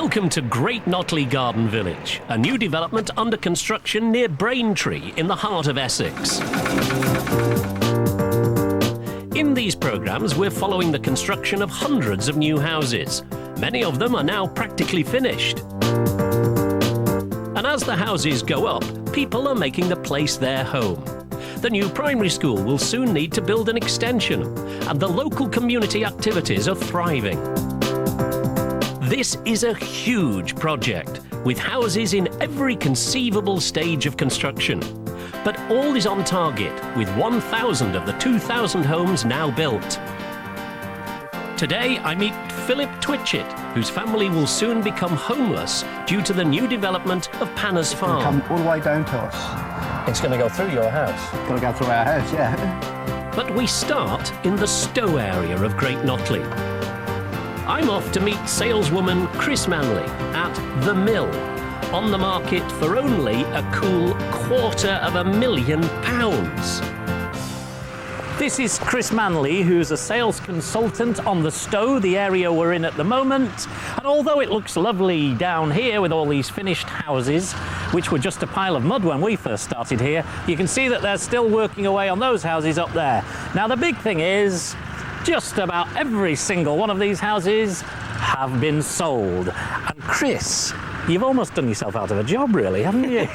Welcome to Great Notley Garden Village, a new development under construction near Braintree in the heart of Essex. In these programmes, we're following the construction of hundreds of new houses. Many of them are now practically finished. And as the houses go up, people are making the place their home. The new primary school will soon need to build an extension, and the local community activities are thriving. This is a huge project, with houses in every conceivable stage of construction. But all is on target, with 1,000 of the 2,000 homes now built. Today, I meet Philip Twitchit, whose family will soon become homeless due to the new development of Panner's Farm. Come all the way down to us. It's going to go through your house. It's going to go through our house, yeah. But we start in the Stowe area of Great Notley. I'm off to meet saleswoman Chris Manley at The Mill, on the market for only a cool £250,000. This is Chris Manley, who's a sales consultant on the Stowe, the area we're in at the moment. And although it looks lovely down here with all these finished houses, which were just a pile of mud when we first started here, you can see that they're still working away on those houses up there. Now the big thing is, just about every single one of these houses have been sold. And Chris, you've almost done yourself out of a job, really, haven't you?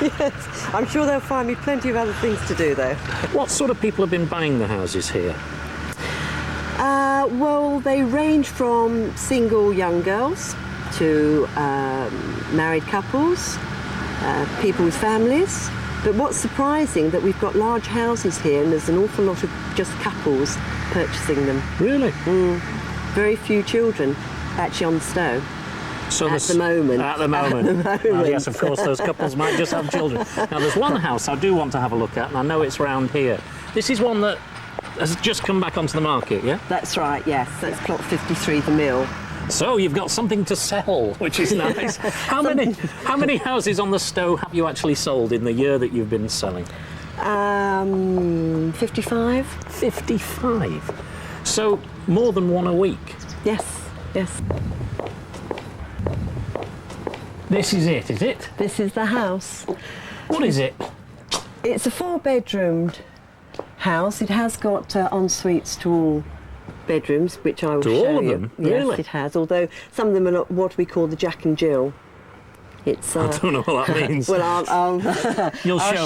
Yes, I'm sure they'll find me plenty of other things to do, though. What sort of people have been buying the houses here? Well, they range from single young girls to married couples, people with families. But what's surprising, that we've got large houses here and there's an awful lot of just couples purchasing them. Really? Very few children actually on the Stowe. So At the moment. At the moment. Well, yes, of course, those couples might just have children. Now, there's one house I do want to have a look at, and I know it's round here. This is one that has just come back onto the market, yeah? That's right, yes. That's plot 53, The Mill. So you've got something to sell, which is nice. How many houses on the Stowe have you actually sold in the year that you've been selling? 55. 55? So more than one a week? Yes, yes. This is it? This is the house. What is it? It's a 4-bedroomed house. It has got en-suites to all bedrooms, which I will show you. To all of them? Really? Yes, it has, although some of them are not what we call the Jack and Jill. It's, I don't know what that means. Well, I'll I'll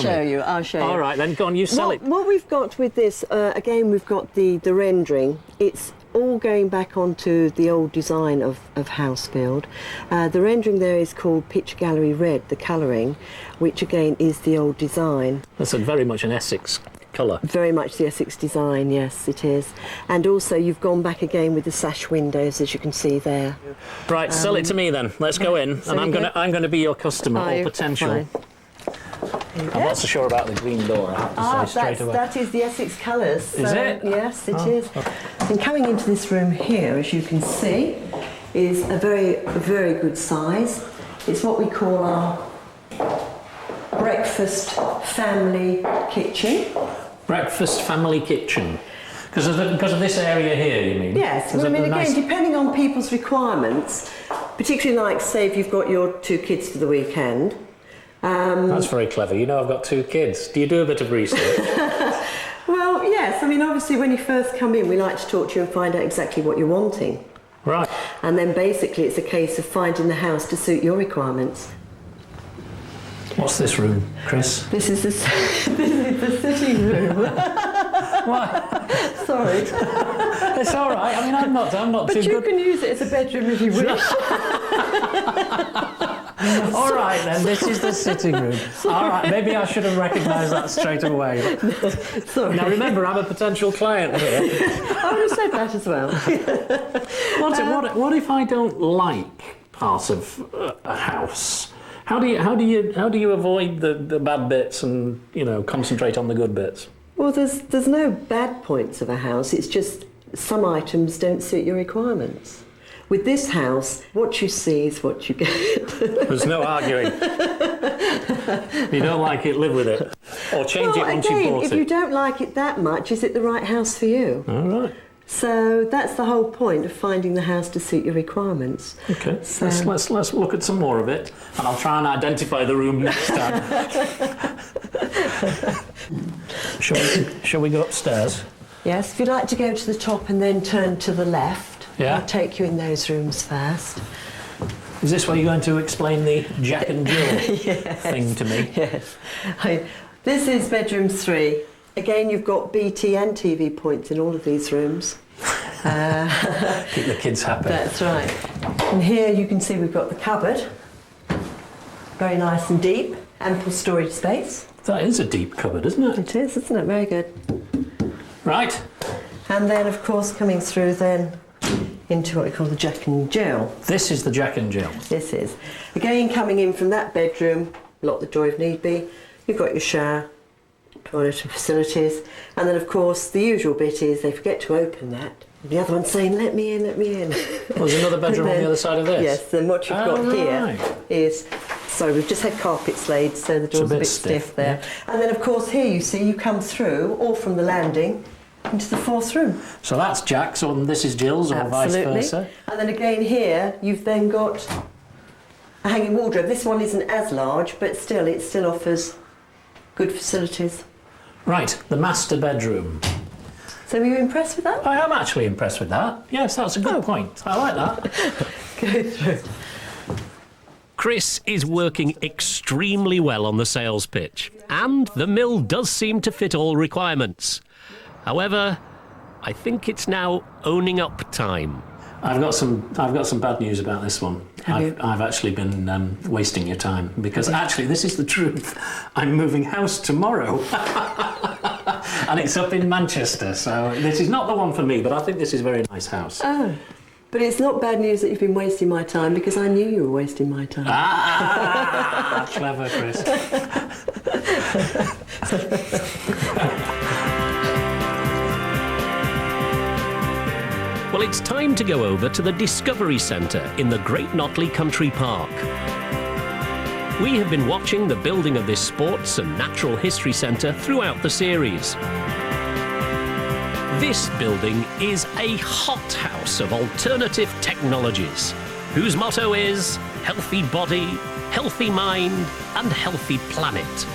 show you. All right, then go on, you sell it. What we've got with this, again, we've got the rendering. It's all going back onto the old design of Housefield. The rendering there is called Picture Gallery Red, the colouring, which again is the old design. That's very much an Essex colour. Very much the Essex design, yes, it is. And also you've gone back again with the sash windows, as you can see there. Right, sell it to me then. Let's go in, and I'm going to be your customer, or potential. I'm not so sure about the green door, I have to say straight away. That is the Essex colours. Is it? Yes, it is. Okay. And coming into this room here, as you can see, is a very, very good size. It's what we call our breakfast family kitchen. Breakfast family kitchen. Because of this area here, you mean? Yes, well, I mean, again, depending on people's requirements, particularly like, say, if you've got your 2 kids for the weekend. That's very clever. You know I've got 2 kids. Do you do a bit of research? Well, yes. I mean, obviously, when you first come in, we like to talk to you and find out exactly what you're wanting. Right. And then basically it's a case of finding the house to suit your requirements. What's this room, Chris? This is the sitting room. Why? Sorry. It's all right. I mean, I'm not but too good. But you can use it as a bedroom if you wish. All right, then, this is the sitting room. Sorry. All right, maybe I should have recognised that straight away. Sorry. Now, remember, I'm a potential client here. I would have said that as well. What if I don't like part of a house? How do you avoid the bad bits and, you know, concentrate on the good bits? Well, there's no bad points of a house. It's just some items don't suit your requirements. With this house, what you see is what you get. There's no arguing. If you don't like it, live with it. Or change it once you've bought it. If you don't like it that much, is it the right house for you? All right. So that's the whole point of finding the house to suit your requirements. Okay, So- let's look at some more of it, and I'll try and identify the room next time. Shall we go upstairs? Yes, if you'd like to go to the top and then turn to the left, Yeah. I'll take you in those rooms first. Is this where you're going to explain the Jack and Jill thing to me? Yes. This is bedroom 3. Again, you've got BT and TV points in all of these rooms. Keep the kids happy. That's right. And here you can see we've got the cupboard. Very nice and deep. Ample storage space. That is a deep cupboard, isn't it? It is, isn't it? Very good. Right. And then, of course, coming through then into what we call the Jack and Jill. This is the Jack and Jill. This is. Again, coming in from that bedroom, lock the door if need be. You've got your shower, toilet and facilities. And then, of course, the usual bit is they forget to open that. The other one's saying, let me in, let me in. Oh, there's another bedroom on the other side of this? Yes, then what you've got here is, sorry, we've just had carpets laid, so the door's a bit stiff there. Yeah. And then, of course, here you see you come through, all from the landing, into the 4th room. So that's Jack's, and this is Jill's, or vice versa? And then again here, you've then got a hanging wardrobe. This one isn't as large, but still, it still offers good facilities. Right, the master bedroom. So were you impressed with that? I am actually impressed with that. Yes, that's a good point. I like that. Go through. Chris is working extremely well on the sales pitch, and the mill does seem to fit all requirements. However, I think it's now owning up time. I've got some bad news about this one. I've actually been wasting your time, because actually this is the truth. I'm moving house tomorrow. And it's up in Manchester, so this is not the one for me, but I think this is a very nice house. Oh, but it's not bad news that you've been wasting my time, because I knew you were wasting my time. Ah, clever, Chris. Well, it's time to go over to the Discovery Centre in the Great Notley Country Park. We have been watching the building of this sports and natural history centre throughout the series. This building is a hothouse of alternative technologies, whose motto is healthy body, healthy mind, and healthy planet.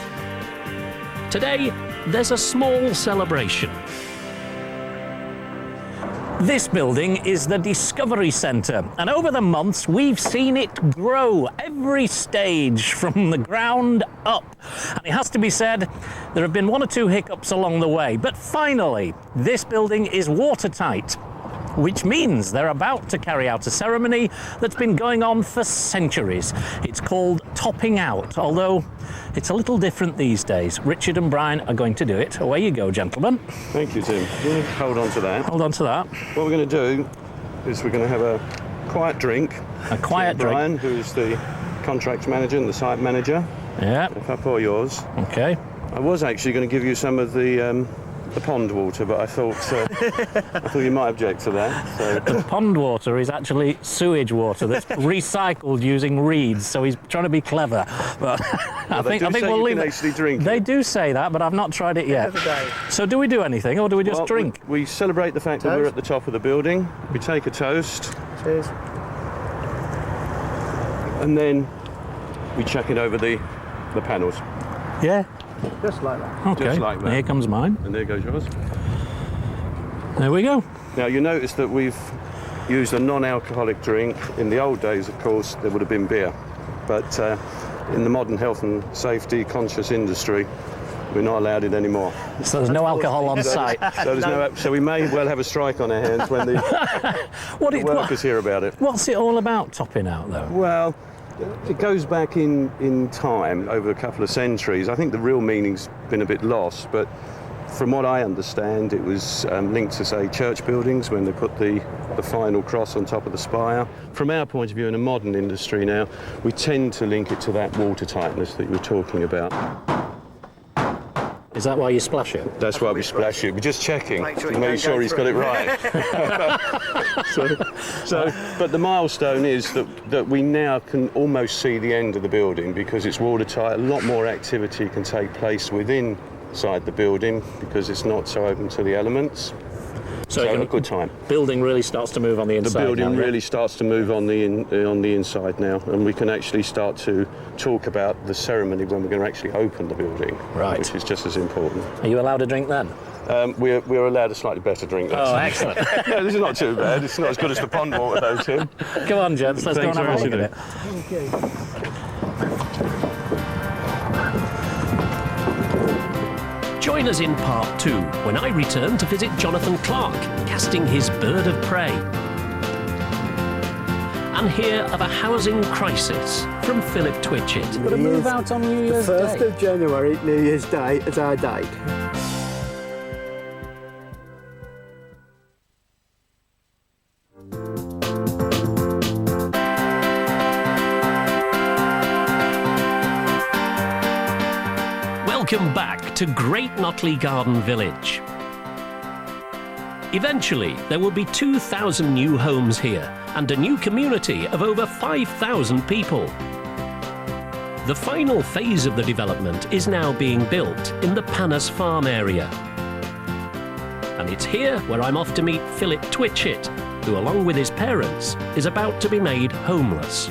Today, there's a small celebration. This building is the Discovery Centre, and over the months we've seen it grow every stage from the ground up. And it has to be said, there have been 1 or 2 hiccups along the way, but finally this building is watertight, which means they're about to carry out a ceremony that's been going on for centuries. It's called topping out, although it's a little different these days. Richard and Brian are going to do it. Away you go, gentlemen. Thank you, Tim. You hold on to that. Hold on to that. What we're going to do is we're going to have a quiet drink. A quiet drink. Brian, who's the contracts manager and the site manager. Yeah. If I pour yours. Okay. I was actually going to give you some of the pond water, but I thought you might object to that. So. The pond water is actually sewage water that's recycled using reeds, so he's trying to be clever. But I think we'll leave it. Actually drink They it. do say that, but I've not tried it yet. So do we do anything, or do we just drink? We celebrate the fact that we're at the top of the building. We take a toast. Cheers. And then we chuck it over the panels. Yeah. Just like that. Okay. Just like that. Here comes mine. And there goes yours. There we go. Now you notice that we've used a non-alcoholic drink. In the old days, of course, there would have been beer. But in the modern health and safety conscious industry, we're not allowed it anymore. So there's no alcohol on site. So we may well have a strike on our hands when the workers hear about it. What's it all about, topping out, though? Well, it goes back in time, over a couple of centuries. I think the real meaning's been a bit lost, but from what I understand, it was linked to, say, church buildings when they put the final cross on top of the spire. From our point of view in a modern industry now, we tend to link it to that watertightness that you were talking about. Is that why you splash it? That's why we splash it. We're just checking to make sure he's got it right. But the milestone is that we now can almost see the end of the building because it's watertight. A lot more activity can take place inside the building because it's not so open to the elements. So a good time. building really starts to move on the The inside. building now, really starts to move on the inside. The building now, really starts to move on the inside now, and we can actually start to talk about the ceremony when we're going to actually open the building, Right. which is just as important. Are you allowed a drink then? We're allowed a slightly better drink. Oh, excellent. Yeah, this is not too bad. It's not as good as the pond water, though, Tim. Come on, gents, let's Thanks go and have a very look at much. it. Join us in part 2 when I return to visit Jonathan Clark, casting his bird of prey. And hear of a housing crisis from Philip Twitchit. Got to move out on New Year's The 1st Day. of January, New Year's Day, is our date. Welcome back to Great Notley Garden Village. Eventually, there will be 2,000 new homes here and a new community of over 5,000 people. The final phase of the development is now being built in the Panus Farm area. And it's here where I'm off to meet Philip Twitchit, who, along with his parents, is about to be made homeless.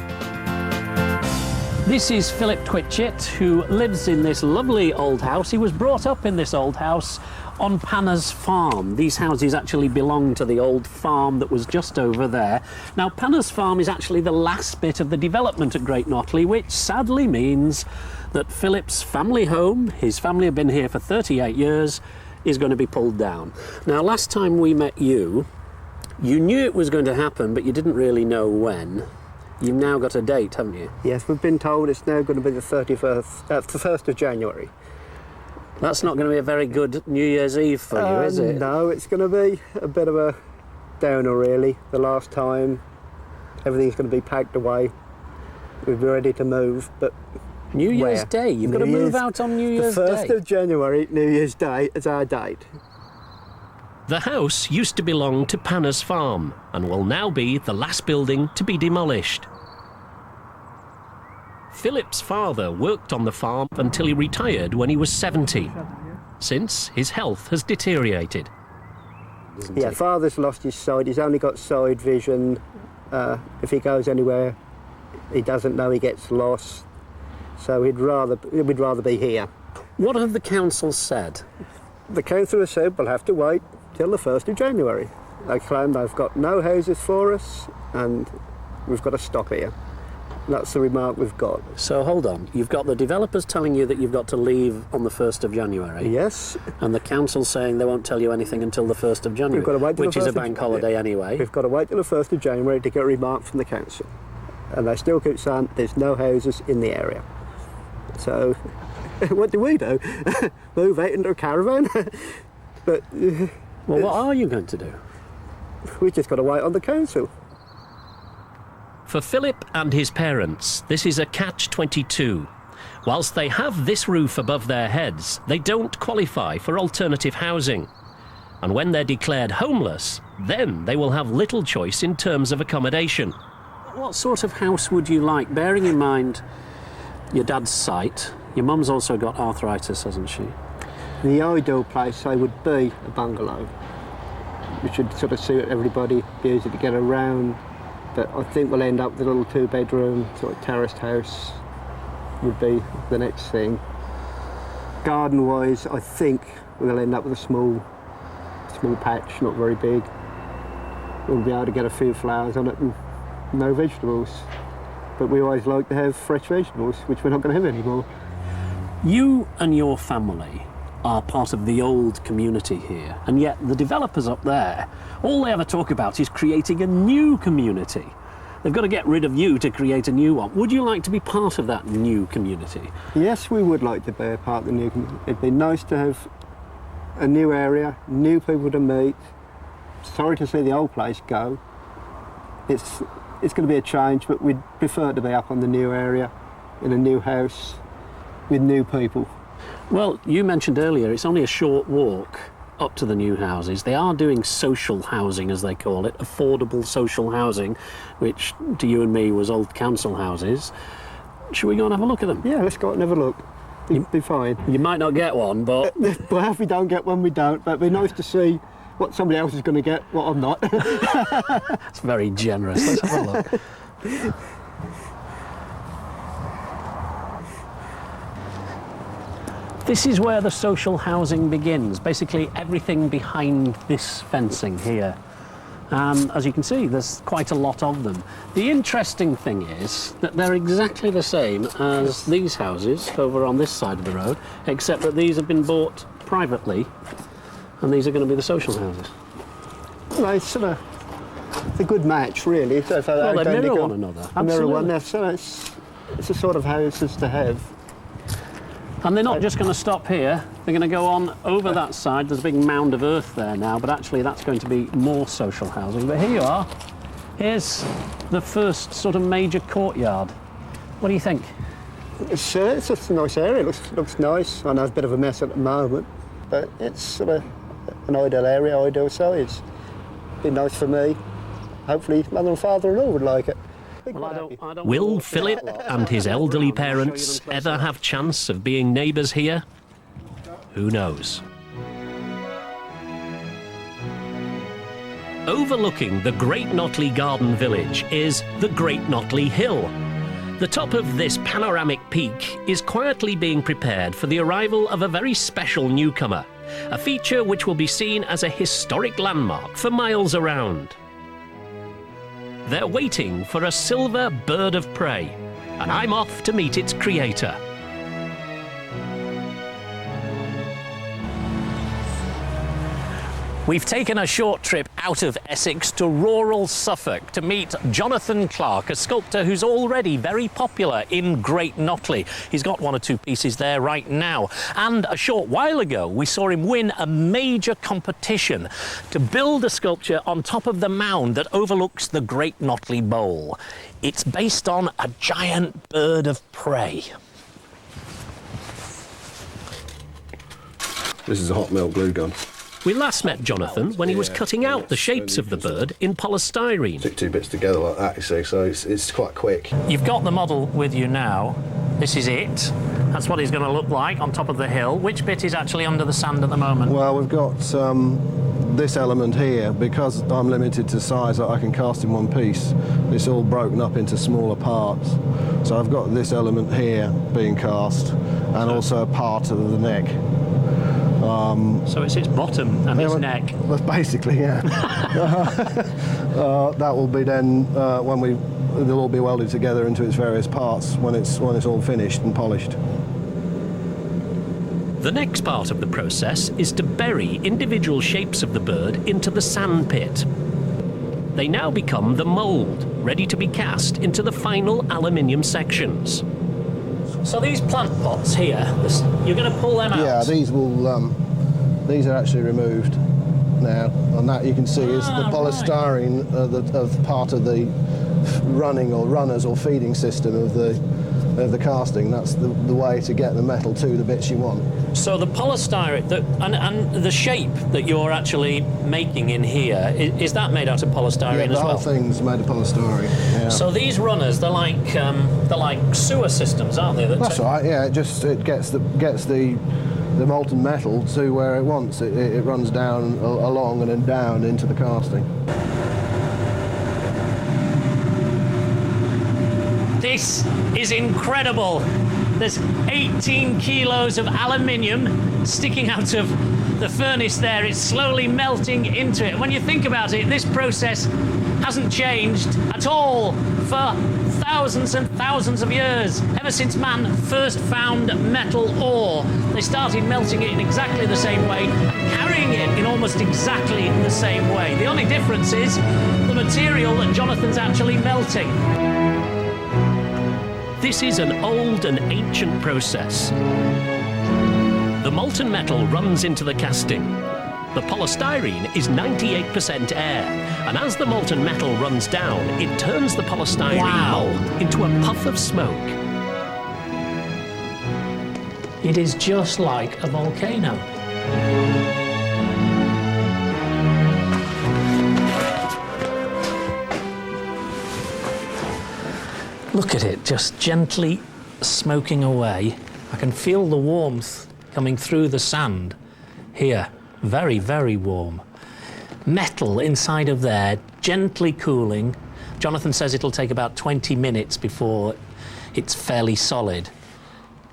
This is Philip Twitchit, who lives in this lovely old house. He was brought up in this old house on Panus Farm. These houses actually belong to the old farm that was just over there. Now, Panus Farm is actually the last bit of the development at Great Notley, which sadly means that Philip's family home, his family have been here for 38 years, is going to be pulled down. Now, last time we met you, you knew it was going to happen, but you didn't really know when. You've now got a date, haven't you? Yes, we've been told it's now going to be the 1st of January. That's not going to be a very good New Year's Eve for you, is it? No, it's going to be a bit of a downer, really. The last time, everything's going to be packed away. We'll be ready to move, but New Year's where? Day. You've got to move out on New Year's The 1st Day. of January, New Year's Day, is our date. The house used to belong to Panus Farm and will now be the last building to be demolished. Philip's father worked on the farm until he retired when he was 70. Since, his health has deteriorated. Yeah, father's lost his sight. He's only got side vision. If he goes anywhere, he doesn't know he gets lost. So we'd rather be here. What have the council said? The council has said we'll have to wait till the 1st of January. They claim they've got no houses for us and we've got to stop here. That's the remark we've got. So hold on, you've got the developers telling you that you've got to leave on the 1st of January. Yes. And the council saying they won't tell you anything until the 1st of January, We've got to wait till which the is a 1st of bank holiday anyway. We've got to wait till the 1st of January to get a remark from the council. And they still keep saying there's no houses in the area. So what do? Move out into a caravan? But Well, what are you going to do? we've just got to wait on the council. For Philip and his parents, this is a catch-22. Whilst they have this roof above their heads, they don't qualify for alternative housing. And when they're declared homeless, then they will have little choice in terms of accommodation. What sort of house would you like, bearing in mind your dad's sight? Your mum's also got arthritis, hasn't she? The ideal place, say, would be a bungalow, which would sort of suit everybody, be easy to get around. But I think we'll end up with a little 2-bedroom, sort of terraced house would be the next thing. Garden-wise, I think we'll end up with a small patch, not very big. We'll be able to get a few flowers on it and no vegetables. But we always like to have fresh vegetables, which we're not going to have anymore. You and your family are part of the old community here, and yet the developers up there, all they ever talk about is creating a new community. They've got to get rid of you to create a new one. Would you like to be part of that new community? Yes, we would like to be a part of the new community. It'd be nice to have a new area, new people to meet. Sorry to see the old place go. It's going to be a change, but we'd prefer to be up on the new area, in a new house, with new people. Well, you mentioned earlier it's only a short walk up to the new houses. They are doing social housing, as they call it, affordable social housing, which to you and me was old council houses. Should we go and have a look at them? Yeah, let's go out and have a look. It'd be fine. You might not get one, but Well, if we don't get one, we don't. But it'd be nice to see what somebody else is going to get, what I'm not. That's very generous. Let's have a look. This is where the social housing begins. Basically, everything behind this fencing here. As you can see, there's quite a lot of them. The interesting thing is that they're exactly the same as these houses over on this side of the road, except that these have been bought privately, and these are going to be the social houses. Well, it's sort of it's a good match, really. So Well, they mirror one another. Mirror one there, so it's the sort of houses to have. And they're not just going to stop here, they're going to go on over that side. There's a big mound of earth there now, but actually that's going to be more social housing. But here you are. Here's the first sort of major courtyard. What do you think? It's just a nice area. It looks nice. I know it's a bit of a mess at the moment, but it's sort of an ideal area, ideal size. Be nice for me. Hopefully mother and father-in-law would like it. Well, I don't Will Philip and his elderly parents ever have chance of being neighbours here? Who knows? Overlooking the Great Notley garden village is the Great Notley Hill. The top of this panoramic peak is quietly being prepared for the arrival of a very special newcomer, a feature which will be seen as a historic landmark for miles around. They're waiting for a silver bird of prey, and I'm off to meet its creator. We've taken a short trip out of Essex to rural Suffolk to meet Jonathan Clark, a sculptor who's already very popular in Great Notley. He's got one or two pieces there right now. And a short while ago, we saw him win a major competition to build a sculpture on top of the mound that overlooks the Great Notley Bowl. It's based on a giant bird of prey. This is a hot melt glue gun. We last met Jonathan when he was cutting out the shapes of the bird in polystyrene. Stick two bits together like that, you see, so it's quite quick. You've got the model with you now. This is it. That's what he's going to look like on top of the hill. Which bit is actually under the sand at the moment? Well, we've got this element here. Because I'm limited to size that I can cast in one piece, it's all broken up into smaller parts. So I've got this element here being cast, and also a part of the neck. So it's its bottom and its neck. That's basically, yeah. That will be then when they'll all be welded together into its various parts when it's all finished and polished. The next part of the process is to bury individual shapes of the bird into the sand pit. They now become the mould, ready to be cast into the final aluminium sections. So these plant pots here, you're going to pull them out? Yeah, these will. These are actually removed now, and that you can see is the polystyrene of part of the running or runners or feeding system of the casting. That's the way to get the metal to the bits you want. So the polystyrene and the shape that you're actually making in here, is that made out of polystyrene as well? The whole thing's made of polystyrene. Yeah. So these runners, they're like sewer systems, aren't they? That's right. Yeah, it gets the molten metal to where it wants. It runs down along and then down into the casting. This is incredible. There's 18 kilos of aluminium sticking out of the furnace there. It's slowly melting into it. When you think about it, this process hasn't changed at all for thousands and thousands of years, ever since man first found metal ore. They started melting it in exactly the same way and carrying it in almost exactly the same way. The only difference is the material that Jonathan's actually melting. This is an old and ancient process. The molten metal runs into the casting. The polystyrene is 98% air, and as the molten metal runs down, it turns the polystyrene mould into a puff of smoke. It is just like a volcano. Look at it, just gently smoking away. I can feel the warmth coming through the sand here. Very, very warm. metal inside of there, gently cooling. Jonathan says it'll take about 20 minutes before it's fairly solid.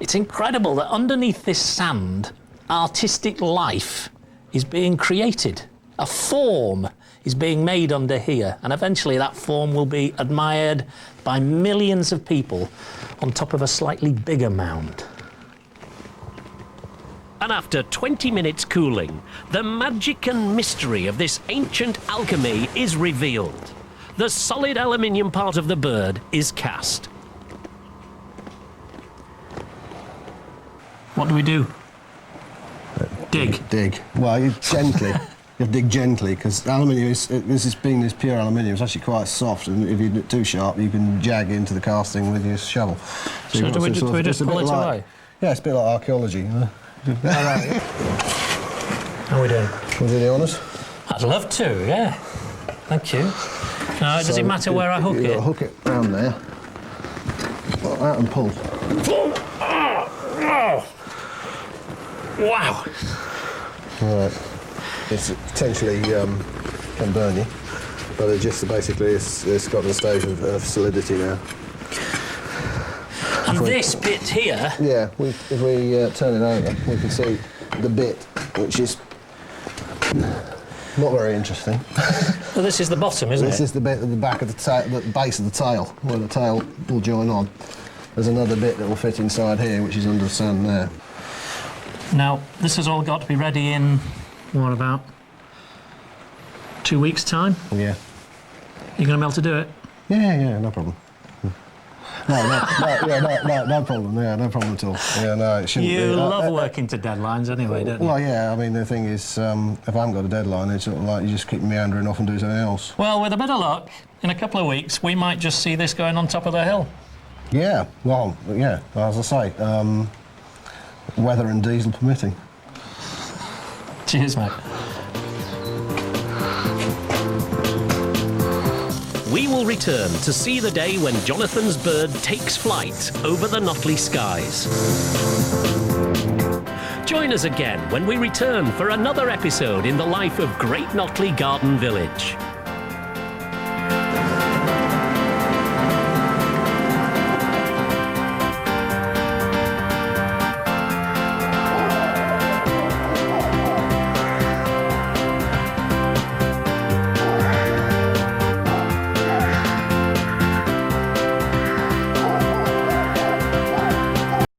It's incredible that underneath this sand, artistic life is being created. A form is being made under here, and eventually that form will be admired by millions of people on top of a slightly bigger mound. And after 20 minutes cooling, the magic and mystery of this ancient alchemy is revealed. The solid aluminium part of the bird is cast. What do we do? Dig. Dig. Well, you gently. You dig gently, because aluminium is, this pure aluminium, it's actually quite soft, and if you do it too sharp, you can jag into the casting with your shovel. So do we just pull it away? Yeah, it's a bit like archaeology. You know? How are we doing? Was it honest? I'd love to, yeah. Thank you. Now, does it matter where I hook it? Hook it round there, like that, and pull. Wow. Right. It's potentially can burn you, but it just basically it's got to the stage of solidity now. And this bit here? Yeah, if we turn it over, we can see the bit, which is not very interesting. Well, this is the bottom, isn't it? This is the bit at the back of the tail, the base of the tail, where the tail will join on. There's another bit that will fit inside here, which is under the sand there. Now, this has all got to be ready in, what, about 2 weeks' time? Yeah. You're going to be able to do it? Yeah, no problem. No problem. Yeah, no problem at all. Yeah, no, it shouldn't be. You love working to deadlines anyway, don't you? Well, yeah, I mean, the thing is, if I haven't got a deadline, it's sort of like you just keep meandering off and do something else. Well, with a bit of luck, in a couple of weeks, we might just see this going on top of the hill. Yeah, well, yeah, as I say, weather and diesel permitting. Cheers, mate. We will return to see the day when Jonathan's bird takes flight over the Knotley skies. Join us again when we return for another episode in the life of Great Notley Garden Village.